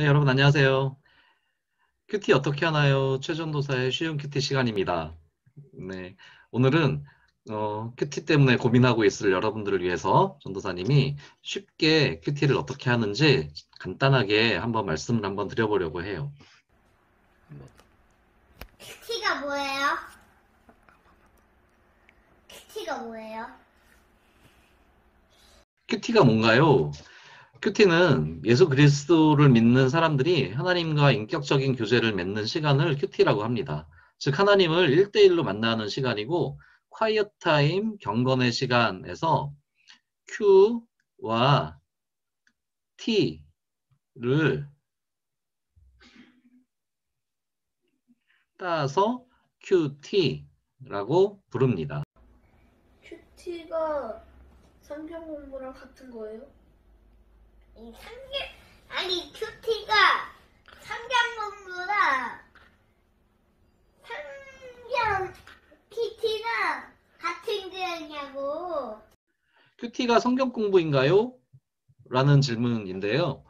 네, 여러분 안녕하세요. 큐티 어떻게 하나요? 최전도사의 쉬운 큐티 시간입니다. 네, 오늘은 큐티 때문에 고민하고 있을 여러분들을 위해서 전도사님이 쉽게 큐티를 어떻게 하는지 간단하게 한번 말씀을 한번 드려보려고 해요. 큐티가 뭐예요? 큐티가 뭐예요? 큐티가 뭔가요? 큐티는 예수 그리스도를 믿는 사람들이 하나님과 인격적인 교제를 맺는 시간을 큐티라고 합니다. 즉 하나님을 1대1로 만나는 시간이고 콰이어 타임 경건의 시간에서 Q와 T를 따서 QT라고 부릅니다. 큐티가 성경 공부랑 같은 거예요? 이 아니 큐티가 성경공부랑 성경 큐티랑 같은 거냐고. QT가 성경 공부인가요? 라는 질문인데요.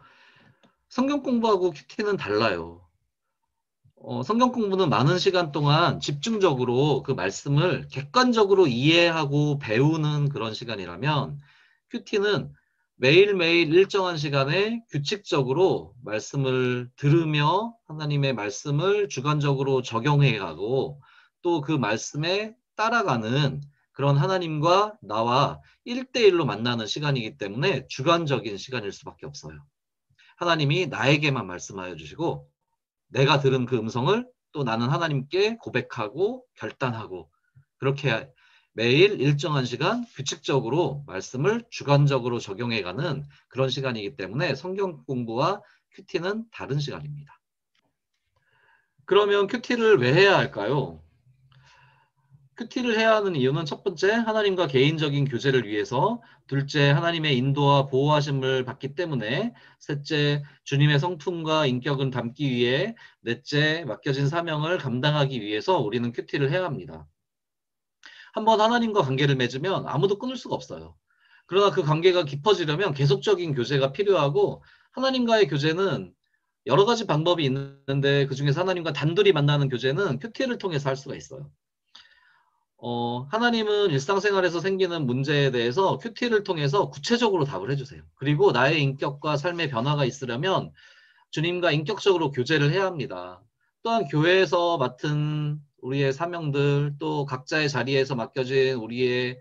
성경 공부하고 QT는 달라요. 성경 공부는 많은 시간 동안 집중적으로 그 말씀을 객관적으로 이해하고 배우는 그런 시간이라면 큐티는 매일매일 일정한 시간에 규칙적으로 말씀을 들으며 하나님의 말씀을 주관적으로 적용해 가고 또 그 말씀에 따라가는 그런 하나님과 나와 1대1로 만나는 시간이기 때문에 주관적인 시간일 수밖에 없어요. 하나님이 나에게만 말씀하여 주시고 내가 들은 그 음성을 또 나는 하나님께 고백하고 결단하고 그렇게 매일 일정한 시간 규칙적으로 말씀을 주관적으로 적용해가는 그런 시간이기 때문에 성경 공부와 큐티는 다른 시간입니다. 그러면 큐티를 왜 해야 할까요? 큐티를 해야 하는 이유는 첫 번째, 하나님과 개인적인 교제를 위해서, 둘째, 하나님의 인도와 보호하심을 받기 때문에, 셋째, 주님의 성품과 인격을 담기 위해, 넷째, 맡겨진 사명을 감당하기 위해서 우리는 큐티를 해야 합니다. 한번 하나님과 관계를 맺으면 아무도 끊을 수가 없어요. 그러나 그 관계가 깊어지려면 계속적인 교제가 필요하고, 하나님과의 교제는 여러 가지 방법이 있는데 그중에서 하나님과 단둘이 만나는 교제는 큐티를 통해서 할 수가 있어요. 하나님은 일상생활에서 생기는 문제에 대해서 큐티를 통해서 구체적으로 답을 해주세요. 그리고 나의 인격과 삶의 변화가 있으려면 주님과 인격적으로 교제를 해야 합니다. 또한 교회에서 맡은 우리의 사명들, 또 각자의 자리에서 맡겨진 우리의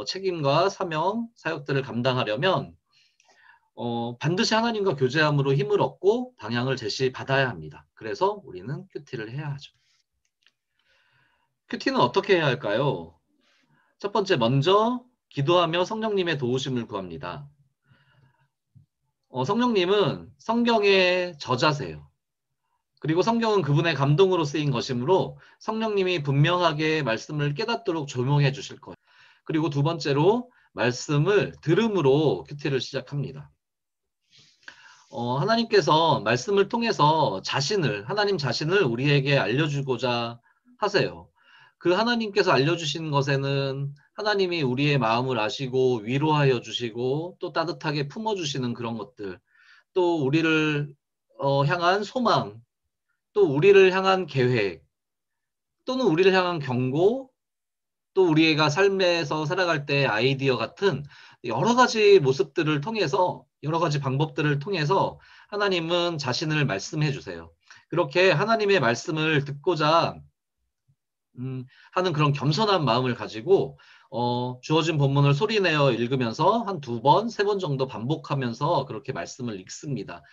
책임과 사명, 사역들을 감당하려면 반드시 하나님과 교제함으로 힘을 얻고 방향을 제시받아야 합니다. 그래서 우리는 큐티를 해야 하죠. 큐티는 어떻게 해야 할까요? 첫 번째, 먼저 기도하며 성령님의 도우심을 구합니다. 성령님은 성경의 저자세요. 그리고 성경은 그분의 감동으로 쓰인 것이므로 성령님이 분명하게 말씀을 깨닫도록 조명해 주실 거예요. 그리고 두 번째로 말씀을 들음으로 큐티를 시작합니다. 하나님께서 말씀을 통해서 하나님 자신을 우리에게 알려주고자 하세요. 그 하나님께서 알려주신 것에는 하나님이 우리의 마음을 아시고 위로하여 주시고 또 따뜻하게 품어주시는 그런 것들, 또 우리를 향한 소망, 또 우리를 향한 계획, 또는 우리를 향한 경고, 또 우리가 삶에서 살아갈 때 아이디어 같은 여러 가지 모습들을 통해서 여러 가지 방법들을 통해서 하나님은 자신을 말씀해 주세요. 그렇게 하나님의 말씀을 듣고자 하는 그런 겸손한 마음을 가지고 주어진 본문을 소리내어 읽으면서 한 두 번, 세 번 정도 반복하면서 그렇게 말씀을 읽습니다.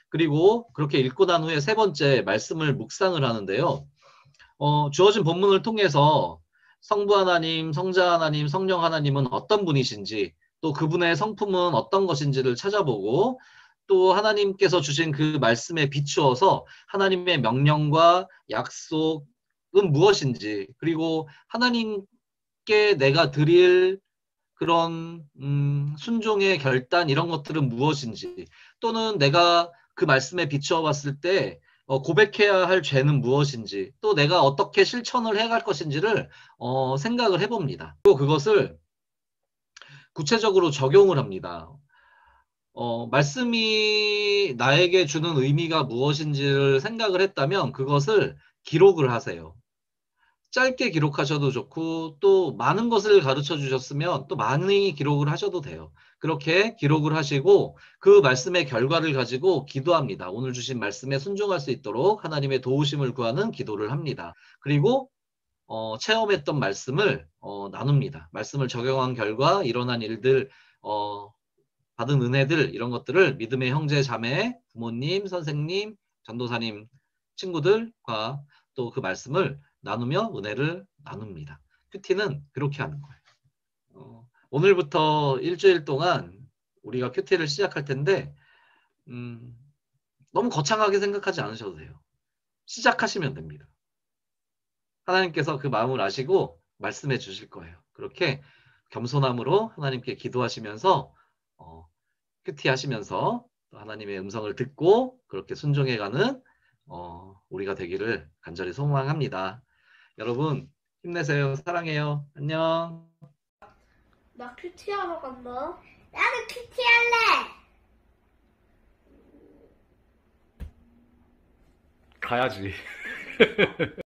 그리고 그렇게 읽고 난 후에 세 번째 말씀을 묵상을 하는데요. 주어진 본문을 통해서 성부 하나님, 성자 하나님, 성령 하나님은 어떤 분이신지 또 그분의 성품은 어떤 것인지를 찾아보고 또 하나님께서 주신 그 말씀에 비추어서 하나님의 명령과 약속은 무엇인지 그리고 하나님께 내가 드릴 그런 순종의 결단 이런 것들은 무엇인지 또는 내가 그 말씀에 비추어 봤을 때 고백해야 할 죄는 무엇인지 또 내가 어떻게 실천을 해갈 것인지를 생각을 해봅니다. 그리고 그것을 구체적으로 적용을 합니다. 말씀이 나에게 주는 의미가 무엇인지를 생각을 했다면 그것을 기록을 하세요. 짧게 기록하셔도 좋고 또 많은 것을 가르쳐 주셨으면 또 많이 기록을 하셔도 돼요. 그렇게 기록을 하시고 그 말씀의 결과를 가지고 기도합니다. 오늘 주신 말씀에 순종할 수 있도록 하나님의 도우심을 구하는 기도를 합니다. 그리고 체험했던 말씀을 나눕니다. 말씀을 적용한 결과 일어난 일들, 받은 은혜들 이런 것들을 믿음의 형제, 자매, 부모님, 선생님, 전도사님, 친구들과 또 그 말씀을 나누며 은혜를 나눕니다. 큐티는 그렇게 하는 거예요. 오늘부터 일주일 동안 우리가 큐티를 시작할 텐데 너무 거창하게 생각하지 않으셔도 돼요. 시작하시면 됩니다. 하나님께서 그 마음을 아시고 말씀해 주실 거예요. 그렇게 겸손함으로 하나님께 기도하시면서 큐티 하시면서 하나님의 음성을 듣고 그렇게 순종해가는 우리가 되기를 간절히 소망합니다. 여러분 힘내세요. 사랑해요. 안녕. 나 큐티하러 간다. 나도 큐티 할래. 가야지.